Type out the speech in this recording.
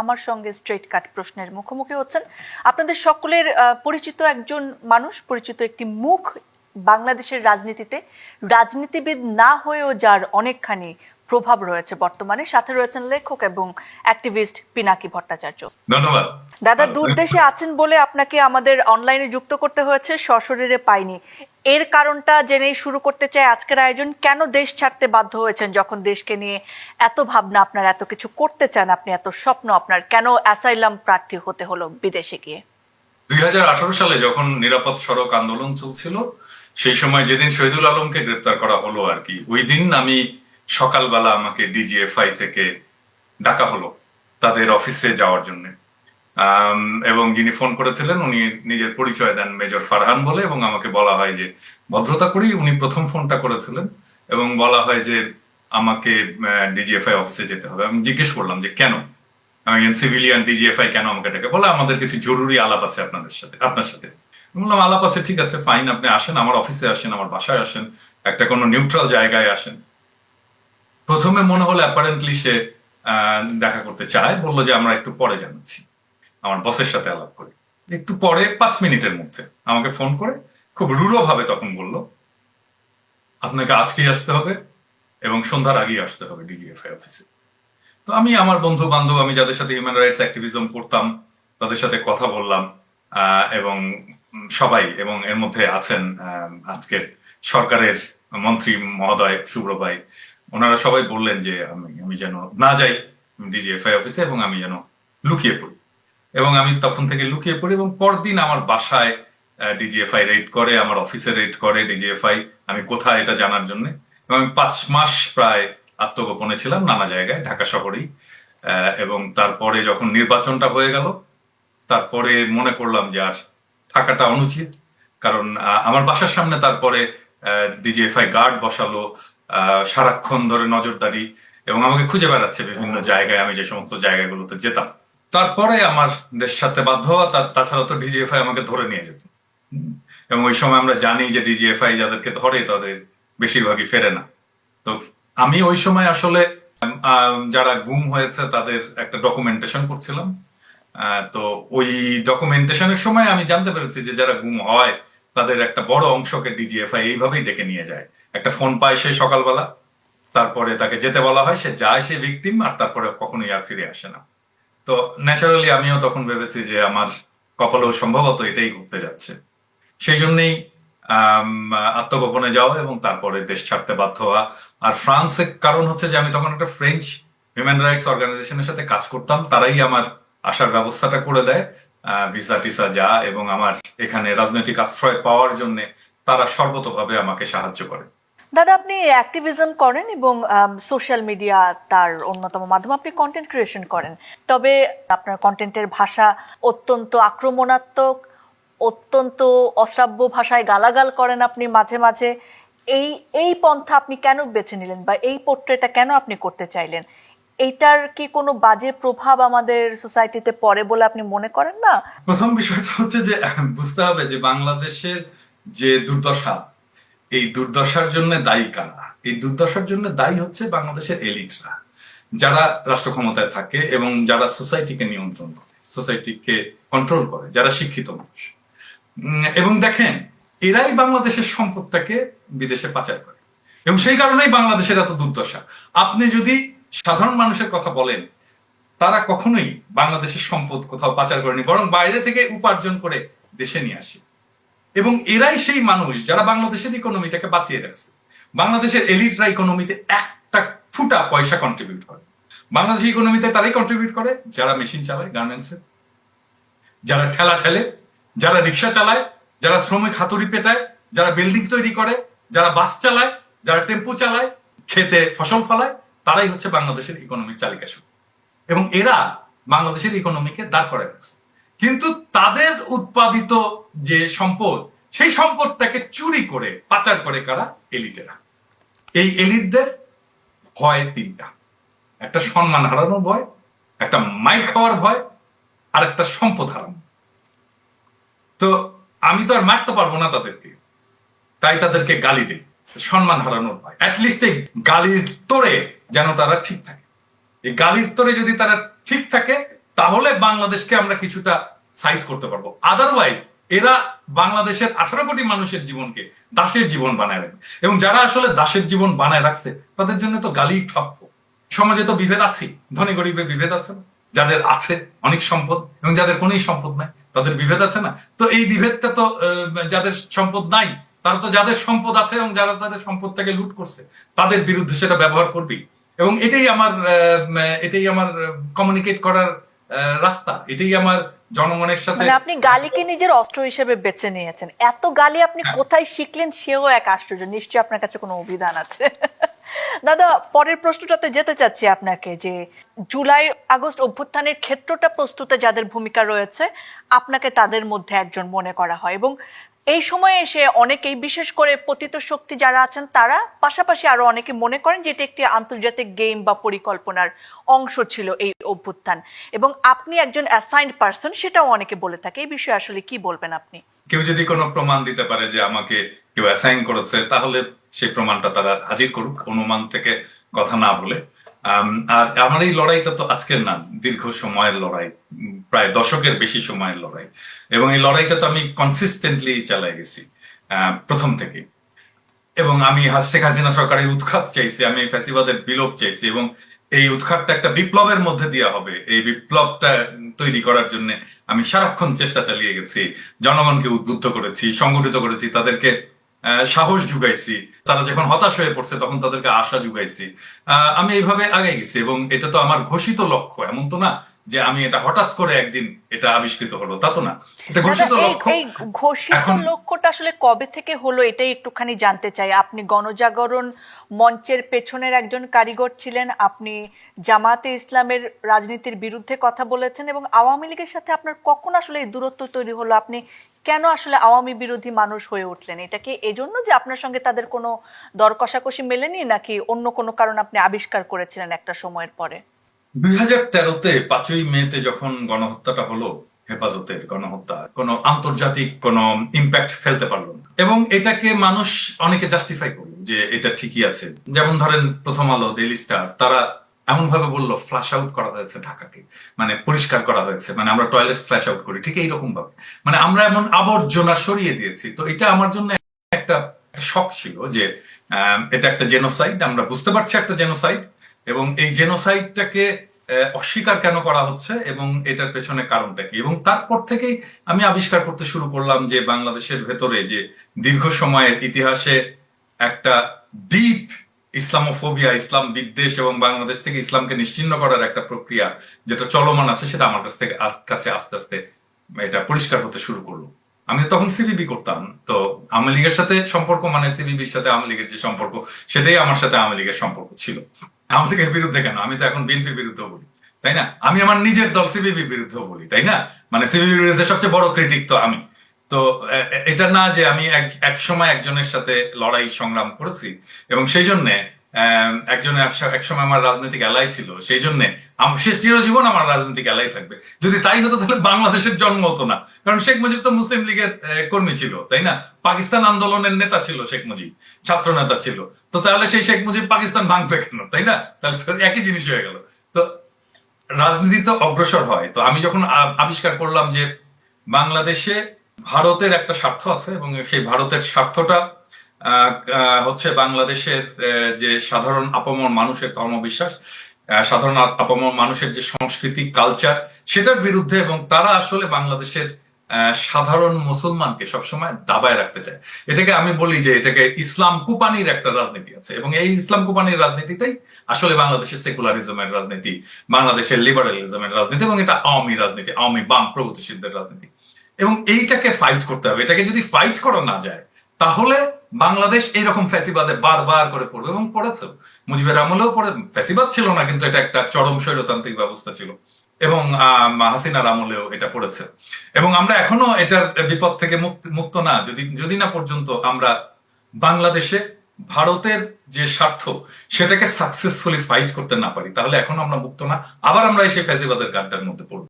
আমার সঙ্গে স্ট্রেট কাট প্রশ্নের মুখোমুখি হচ্ছেন আপনাদের সকলের পরিচিত একজন মানুষ, পরিচিত একটি মুখ বাংলাদেশের রাজনীতিতে, রাজনীতিবিদ না হয়েও যার অনেকখানি প্রভাব রয়েছে বর্তমানে। সাথে রয়েছেন লেখক এবং অ্যাক্টিভিস্ট পিনাকি ভট্টাচার্য। ধন্যবাদ দাদা, দূরদেশে আছেন বলে আপনাকে আমাদের অনলাইনে যুক্ত করতে হয়েছে, সশরীরে পাইনি। এর কারণটা জেনেই শুরু করতে চাই আজকের আয়োজন। কেন দেশ ছাড়তে বাধ্য হয়েছেন যখন দেশকে নিয়ে এত ভাবনা আপনার, এত কিছু করতে চান আপনি, এত স্বপ্ন আপনার, কেন অ্যাসাইলাম প্রার্থী হতে হলো বিদেশে গিয়ে? 2018 সালে যখন নিরাপদ সড়ক আন্দোলন চলছিল, সেই সময় যেদিন শহীদুল আলমকে গ্রেপ্তার করা হলো আর কি, ওই দিন আমি সকালবেলা আমাকে ডিজিএফআই থেকে ডাকা হলো তাদের অফিসে যাওয়ার জন্য। এবং যিনি ফোন করেছিলেন উনি নিজের পরিচয় দেন মেজর ফারহান বলে, এবং আমাকে বলা হয় যে ভদ্রতা করি উনি প্রথম ফোনটা করেছিলেন, এবং বলা হয় যে আমাকে ডিজিএফআই অফিসে যেতে হবে। আমি জিজ্ঞেস করলাম যে কেন, আমি সিভিলিয়ান, ডিজিএফআই কেন আমাকে ডেকে? বলে আমাদের কিছু জরুরি আলাপ আছে আপনার সাথে। বললাম আলাপ আছে, ঠিক আছে ফাইন, আপনি আসেন, আমার অফিসে আসেন, আমার বাসায় আসেন, একটা কোনো নিউট্রাল জায়গায় আসেন। প্রথমে মনে হলো অ্যাপারেন্টলি সে দেখা করতে চায়, বললো যে আমরা একটু পরে জানাচ্ছি, আমার বসের সাথে আলাপ করি। একটু পরে 5 মিনিটের মধ্যে আমাকে ফোন করে খুব রূঢ় ভাবে তখন বলল আপনাকে আজকেই আসতে হবে এবং সন্ধ্যার আগেই আসতে হবে ডিজিএফআই অফিসে। তো আমি আমার বন্ধু বান্ধব, আমি যাদের সাথে হিউম্যান রাইটস অ্যাক্টিভিজম করতাম তাদের সাথে কথা বললাম, এবং সবাই, এবং এর মধ্যে আছেন আজকের সরকারের মন্ত্রী মহোদয় শুভ্র ভাই, ওনারা সবাই বললেন যে আমি যেন না যাই ডিজিএফআই অফিসে এবং আমি যেন লুকিয়ে পড়ি। এবং আমি তখন থেকে লুকিয়ে পড়ি, এবং পরদিন আমার বাসায় ডিজিএফআই রেড করে, আমার অফিসে রেড করে ডিজিএফআই, আমি কোথায় এটা জানার জন্য। এবং আমি 5 মাস প্রায় আত্মগোপনে ছিলাম নানা জায়গায় ঢাকা শহরেই। এবং তারপরে যখন নির্বাচনটা হয়ে গেল, তারপরে মনে করলাম যে আর থাকাটা অনুচিত, কারণ আমার বাসার সামনে তারপরে ডিজিএফআই গার্ড বসালো, সারাক্ষণ ধরে নজরদারি, এবং আমাকে খুঁজে বেড়াচ্ছে বিভিন্ন জায়গায়, আমি যে সমস্ত জায়গাগুলোতে যেতাম। তারপরে আমার দেশ ছাড়তে বাধ্য হওয়া, তাছাড়া তো ডিজিএফআই আমাকে ধরে নিয়ে যেত, এবং ওই সময় আমরা জানি যে ডিজিএফআই যাদেরকে ধরে তাদের বেশিরভাগই ফেরে না। তো আমি ওই সময় আসলে যারা গুম হয়েছে তাদের একটা ডকুমেন্টেশন করছিলাম। তো ওই ডকুমেন্টেশনের সময় আমি জানতে পেরেছি যে যারা গুম হয় তাদের একটা বড় অংশকে ডিজিএফআই এইভাবেই ডেকে নিয়ে যায়। একটা ফোন পায় সে সকালবেলা, তারপরে তাকে যেতে বলা হয়, সে যায়, সে ভিকটিম, আর তারপরে কখনোই আর ফিরে আসে না। তো ন্যাচারালি আমিও তখন ভেবেছি যে আমার কপালেও সম্ভবত এটাই ঘটতে যাচ্ছে। সেই জন্যই আত্মগোপনে যাওয়া এবং তারপরে দেশ ছাড়তে বাধ্য হওয়া। আর ফ্রান্সের কারণ হচ্ছে যে আমি তখন একটা ফ্রেঞ্চ হিউম্যান রাইটস অর্গানাইজেশনের সাথে কাজ করতাম, তারাই আমার আসার ব্যবস্থাটা করে দেয়, ভিসা টিসা যা, এবং আমার এখানে রাজনৈতিক আশ্রয় পাওয়ার জন্য তারা সর্বতভাবে আমাকে সাহায্য করে। দাদা, আপনি অ্যাক্টিভিজম করেন এবং সোশ্যাল মিডিয়া তার অন্যতম মাধ্যম, আপনি কন্টেন্ট ক্রিয়েশন করেন। তবে আপনার কন্টেন্টের ভাষা অত্যন্ত আক্রমণাত্মক, অত্যন্ত অশ্রাব্য ভাষায় গালাগাল করেন আপনি মাঝে মাঝে। এই পন্থা আপনি কেন বেছে নিলেন, বা এই পোর্ট্রেটটা কেন আপনি করতে চাইলেন? এইটার কি কোনো বাজে প্রভাব আমাদের সোসাইটিতে পড়ে বলে আপনি মনে করেন না? প্রথম বিষয়টা হচ্ছে যে বুঝতে হবে যে বাংলাদেশের যে দুর্দশা, এই দুর্দশার জন্য দায়ী কারা? এই দুর্দশার জন্য দায়ী হচ্ছে বাংলাদেশের এলিটরা, যারা রাষ্ট্র ক্ষমতায় থাকে এবং যারা সোসাইটিকে নিয়ন্ত্রণ করে, সোসাইটিকে কন্ট্রোল করে, যারা শিক্ষিত মানুষ। এবং দেখেন, এরাই বাংলাদেশের সম্পদটাকে বিদেশে পাচার করে, এবং সেই কারণেই বাংলাদেশের এত দুর্দশা। আপনি যদি সাধারণ মানুষের কথা বলেন, তারা কখনোই বাংলাদেশের সম্পদ কোথাও পাচার করেনি, বরং বাইরে থেকে উপার্জন করে দেশে নিয়ে আসে। এবং এরাই সেই মানুষ যারা বাংলাদেশের ইকোনমিটাকে বাঁচিয়ে রাখছে। বাংলাদেশের এলিটরা ইকোনমিতে একটা ফুটা পয়সা কন্ট্রিবিউট করে। বাংলাদেশের ইকোনমিতে তারাই কন্ট্রিবিউট করে যারা মেশিন চালায় গার্মেন্টসে, যারা ঠেলা ঠেলে, যারা রিক্সা চালায়, যারা শ্রমিক হাতুড়ি পেটায়, যারা বিল্ডিং তৈরি করে, যারা বাস চালায়, যারা টেম্পু চালায়, খেতে ফসল ফলায়, তারাই হচ্ছে বাংলাদেশের ইকোনমির চালিকা শক্তি। এবং এরা বাংলাদেশের ইকোনমিকে দাঁড় করে রাখছে। কিন্তু তাদের উৎপাদিত যে সম্পদ, সেই সম্পদটাকে চুরি করে পাচার করে কারা? এলিটেরা। এই এলিটদের ভয় 3টা: একটা সম্মান হারানোর ভয়, একটা মাইর খাওয়ার ভয়, আর একটা সম্পদ হারানো। তো আমি তো আর মারতে পারবো না তাদেরকে, তাই তাদেরকে গালি দিই, সম্মান হারানোর ভয়। অ্যাটলিস্ট এই গালির তোড়ে যেন তারা ঠিক থাকে। এই গালির তোড়ে যদি তারা ঠিক থাকে, তাহলে বাংলাদেশকে আমরা কিছুটা সাইজ করতে পারবো। আদারওয়াইজ এরা বাংলাদেশের 18 কোটি মানুষের জীবনকে দাসের জীবন বানায় রাখবে, এবং যারা আসলে দাসের জীবন বানায় রাখছে তাদের জন্য তো গালি প্রাপ্য। সমাজে তো বিভেদ আছেই, ধনী গরিবের বিভেদ আছে না? যাদের আছে অনেক সম্পদ এবং যাদের কোনোই সম্পদ নাই তাদের বিভেদ আছে না? তো এই বিভেদটা তো যাদের সম্পদ নাই তারা তো যাদের সম্পদ আছে এবং যারা তাদের সম্পদটাকে লুট করছে তাদের বিরুদ্ধে সেটা ব্যবহার করবেই। এবং এটাই আমার কমিউনিকেট করার রাস্তা, এটাই আমার জনগণের সাথে। মানে আপনি গালিকে নিজের অস্ত্র হিসেবে বেছে নিয়েছেন। এত গালি আপনি কোথায় শিখলেন সেও এক আশ্চর্য। নিশ্চয়ই আপনার কাছে কোনো অভিধান আছে। দাদা, পরের প্রশ্নটাতে যেতে চাচ্ছি আপনাকে, যে জুলাই আগস্ট অভ্যুত্থানের ক্ষেত্রটা প্রস্তুতে যাদের ভূমিকা রয়েছে আপনাকে তাদের মধ্যে একজন মনে করা হয়, এবং এই সময়ে এসে অনেকেই, বিশেষ করে পতিত শক্তি যারা আছেন তারা, পাশাপাশি আরো অনেকে মনে করেন যে এটা একটি আন্তর্জাতিক গেম বা পরিকল্পনার অংশ ছিল এই অভ্যুত্থান, এবং আপনি একজন অ্যাসাইন্ড পারসন সেটাও অনেকে বলে থাকে। এই বিষয়ে আসলে কি বলবেন আপনি? কেউ যদি কোনো প্রমাণ দিতে পারে যে আমাকে কেউ অ্যাসাইন করেছে তাহলে সেই প্রমাণটা তারা হাজির করুক, অনুমান থেকে কথা না বলে। আর আমার এই লড়াইটা তো আজকের না, দীর্ঘ সময়ের লড়াই, প্রায় দশকের বেশি সময়ের লড়াই, এবং এই লড়াইটা তো আমি কনসিস্টেন্টলি চালাই গেছি প্রথম থেকে। এবং আমি শেখ হাসিনা সরকারের উৎখাত চাইছি, আমি ফ্যাসিবাদের বিলোপ চাইছি, এবং এই উৎখাতটা একটা বিপ্লবের মধ্যে দেওয়া হবে। এই বিপ্লবটা তৈরি করার জন্য আমি সারাক্ষণ চেষ্টা চালিয়ে গেছি, জনগণকে উদ্বুদ্ধ করেছি, সংগঠিত করেছি, তাদেরকে সাহস জুগাইছি। তারা যখন হতাশ হয়ে পড়ছে তখন তাদেরকে আশা জুগাইছি। আমি এইভাবে আগে গেছি, এবং এটা তো আমার ঘোষিত লক্ষ্য। এমন তো না যে আমি এটা হঠাৎ করে একদিন এটা আবিষ্কৃত হলো, তা তো না, এটা ঘোষিত লক্ষ্য। এই ঘোষিত লক্ষ্যটা আসলে কবে থেকে হলো এটাই একটুখানি জানতে চাই। আপনি গণজাগরণ মঞ্চের পেছনের একজন কারিগর ছিলেন, আপনি জামাতে ইসলামের রাজনীতির বিরুদ্ধে কথা বলেছেন, এবং আওয়ামী লীগের সাথে আপনার কখন আসলে এই দূরত্ব তৈরি হলো? আপনি কেন আসলে আওয়ামী বিরোধী মানুষ হয়ে উঠলেন? এটা কি এজন্য যে আপনার সঙ্গে তাদের কোনো দর কষাকষি মেলেনি, নাকি অন্য কোনো কারণ আপনি আবিষ্কার করেছিলেন একটা সময়ের পরে? 2013-তে 5ই মেতে যখন গণহত্যাটা হলো, হেফাজতের গণহত্যা কোনো আন্তর্জাতিক কোনো ইম্প্যাক্ট ফেলতে পারলো না, এবং এটাকে মানুষ অনেকে জাস্টিফাই করলো যে এটা ঠিকই আছে। যেমন ধরেন প্রথম আলো, ডেইলি স্টার, তারা এমন ভাবে বললো ফ্ল্যাশ আউট করা হয়েছে ঢাকাকে, মানে পরিষ্কার করা হয়েছে, মানে আমরা টয়লেট ফ্ল্যাশ আউট করি ঠিক এইরকম ভাবে, মানে আমরা এমন আবর্জনা সরিয়ে দিয়েছি। তো এটা আমার জন্য একটা শক ছিল যে এটা একটা জেনোসাইড, আমরা বুঝতে পারছি একটা জেনোসাইড, এবং এই জেনোসাইডটাকে অস্বীকার কেন করা হচ্ছে এবং এটার পেছনে কারণটা কি। এবং তারপর থেকেই আমি আবিষ্কার করতে শুরু করলাম যে বাংলাদেশের ভেতরে যে দীর্ঘ সময়ের ইতিহাসে একটা ডিপ ইসলামোফোবিয়া, ইসলাম বিদ্বেষ এবং বাংলাদেশ থেকে ইসলামকে নিশ্চিহ্ন করার একটা প্রক্রিয়া যেটা চলমান আছে, সেটা আমার কাছে আস্তে আস্তে এটা পরিষ্কার হতে শুরু করলো। আমি তখন সিবিবি করতাম, তো আওয়ামী লীগের সাথে সম্পর্ক মানে সিবিবির সাথে আওয়ামী লীগের যে সম্পর্ক সেটাই আমার সাথে আওয়ামী লীগের সম্পর্ক ছিল। আওয়ামী লীগের বিরুদ্ধে কেন, আমি তো এখন বিএনপির বিরুদ্ধে বলি, তাই না? আমি আমার নিজের দল সিবিবির বিরুদ্ধে বলি, তাই না? মানে সিবিবির বিরুদ্ধে সবচেয়ে বড় ক্রিটিক তো আমি। তো এটা না যে আমি এক সময় একজনের সাথে লড়াই সংগ্রাম করেছি এবং সেই জন্য এক সময় আমার রাজনৈতিক এলাই ছিল, সেই জন্য শেষ চিরজীবন আমার রাজনৈতিক এলাই থাকবে। যদি তাই হতো তাহলে বাংলাদেশের জন্ম হতো না, কারণ শেখ মুজিব তো মুসলিম লীগের কর্মী ছিল, তাই না? পাকিস্তান আন্দোলনের নেতা ছিল শেখ মুজিব, ছাত্র নেতা ছিল। তো তাহলে সেই শেখ মুজিব পাকিস্তান ভাঙবে কেন, তাই না? তাহলে তো একই জিনিস হয়ে গেল। তো রাজনীতি তো অগ্রসর হয়। তো আমি যখন আবিষ্কার করলাম যে বাংলাদেশে ভারতের একটা স্বার্থ আছে, এবং সেই ভারতের স্বার্থটা হচ্ছে বাংলাদেশের যে সাধারণ আপামর মানুষের ধর্মবিশ্বাস, সাধারণ আপামর মানুষের যে সংস্কৃতি, কালচার, সেটার বিরুদ্ধে, এবং তারা আসলে বাংলাদেশের সাধারণ মুসলমানকে সবসময় দাবায় রাখতে চায়। এটাকে আমি বলি যে এটাকে ইসলাম কুপানির একটা রাজনীতি আছে, এবং এই ইসলাম কুপানির রাজনীতিটাই আসলে বাংলাদেশের সেকুলারিজমের রাজনীতি, বাংলাদেশের লিবারালিজমের রাজনীতি, এবং এটা আওয়ামী রাজনীতি, আওয়ামী বাম প্রগতিশীলদের রাজনীতি। এবং এইটাকে ফাইট করতে হবে। এটাকে যদি ফাইট করা না যায় তাহলে বাংলাদেশ এইরকম ফ্যাসিবাদে বারবার করে পড়বে, এবং পড়েছে। মুজিবের আমলেও পড়ে, ফ্যাসিবাদ ছিল না কিন্তু এটা একটা চরম স্বৈরতান্ত্রিক ব্যবস্থা ছিল, এবং হাসিনার আমলেও এটা পড়েছে। এবং আমরা এখনো এটার বিপদ থেকে মুক্ত না, যদি না পর্যন্ত আমরা বাংলাদেশে ভারতের যে স্বার্থ সেটাকে সাকসেসফুলি ফাইট করতে না পারি, তাহলে এখনো আমরা মুক্ত না, আবার আমরা এসে ফ্যাসিবাদের গাড্ডার মধ্যে পড়ব।